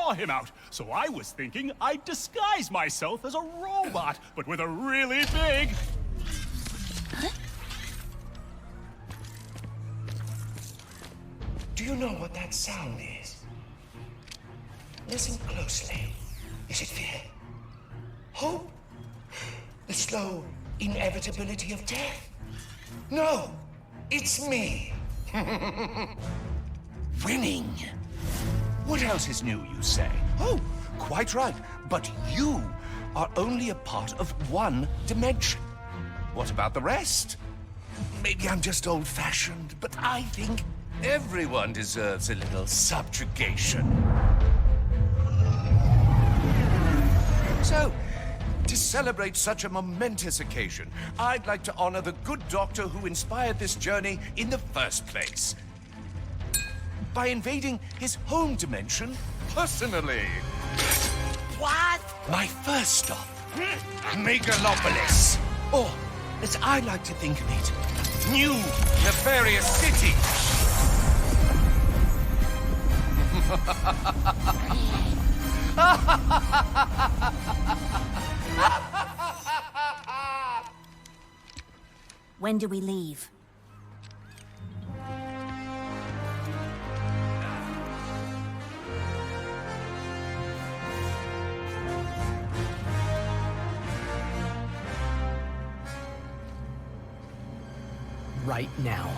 draw him out. So I was thinking I'd disguise myself as a robot, but with a really big... Do you know what that sound is? Listen closely. Is it fear? Hope? The slow inevitability of death? No, it's me. Winning. What else is new, you say? Oh, quite right. But you are only a part of one dimension. What about the rest? Maybe I'm just old-fashioned, but I think everyone deserves a little subjugation. So, to celebrate such a momentous occasion, I'd like to honor the good doctor who inspired this journey in the first place, by invading his home dimension personally. What? My first stop, Megalopolis. Or, as I like to think of it, New Nefarious City. When do we leave? Right now.